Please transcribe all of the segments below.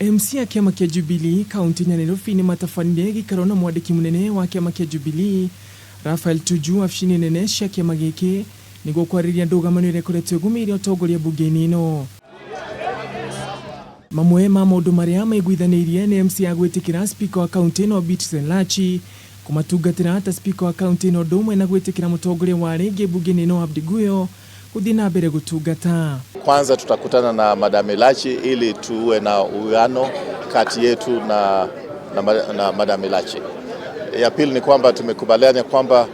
MC ya kiama kia Jubilee kaunti ya Nairobi ni matafanire gikaro na mwandiki munene wa kiama kia Jubilee Rafael Tuju afishini nene cia kiama giki niguo kwariria Ndugamano irekoretwo gumiria utongoria mbunge-ini ino. Mamwe ma maundu maria maiguithanirie ni MC ya gwitikira speaker wa kaunti ino Lachi kumatungatira ta speaker wa kaunti ino ndumwe na gwitikira mutongoria wa ringi mbunge-ini ino Abdiguyo kuthii na mbere gutungata. Kwanza tutakutana na Madam Lachi ili tuwe na uwiano kati yetu na Madam Lachi. Ya pili ni kwamba tumekubaliana kwamba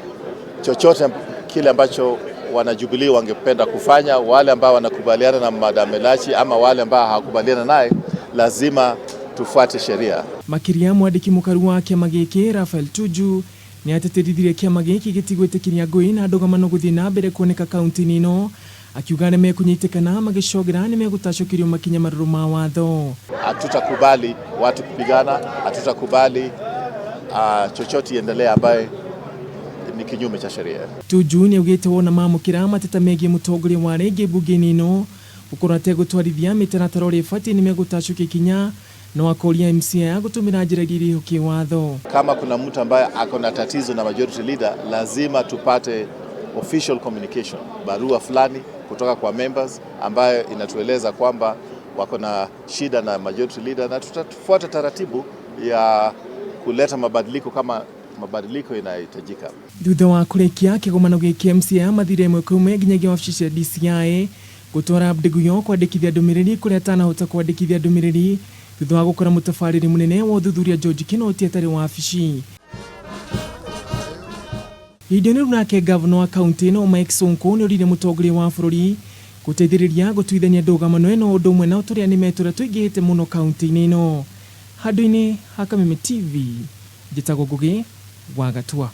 chochote kile ambacho wana Jubilee wangependa kufanya, wale ambao wanakubaliana na Madam Lachi ama wale ambao hawakubaliana naye, lazima tufuate sheria. Makiria mwandiki mukaru wa kiama giki Rafael Tuju ni ateterithirie kiama giki gitigwitikiria ngui na Ndugamano guthii na mbere kuoneka kaunti ino, akiuga mekunyitikana magicogera ni megutacokirio makinya maruru ma watho. Hatutakubali watu kupigana, hatutakubali chochote iendelee ambaye ni kinyume cha sheria. Tuju ni ugite wona mamukira mateta megie mutongoria wa ringi mbunge-ini ino gukorwo ategutwarithia mitaratara uria ibati ni megutacokia kinya no akoria MC ya gutumira njira iri huki watho. Kama kuna mtu ambaye ako na tatizo na majority leader, lazima tupate official communication, barua fulani kutoka kwa members ambayo inatueleza kwamba wako na shida na majority leader, na tutafuata taratibu ya kuleta mabadiliko kama mabadiliko inahitajika. Thutha wa kurekia kigomano giki MC ya mathire imwe kume nginyagia wabici ya DCI gutwara Abdiguyo kwandikithia ndumiriri kuria atanahota kwandikithia ndumiriri thutha wa gukora mutafariri munene wa uthuthuria George Kinoti atari wabici. Hĩndĩ ĩno nake gavana wa kaunti ino Mike Sonko ni urire mutongoria wa bururi guteithĩrĩria gutuithania Ndugamano ino undu umwe na uturia ni metura tuingĩte muno kaunti-ini ino. Handũ-ini ha Kameme TV, njĩtagwo Ngugi wa Gatua.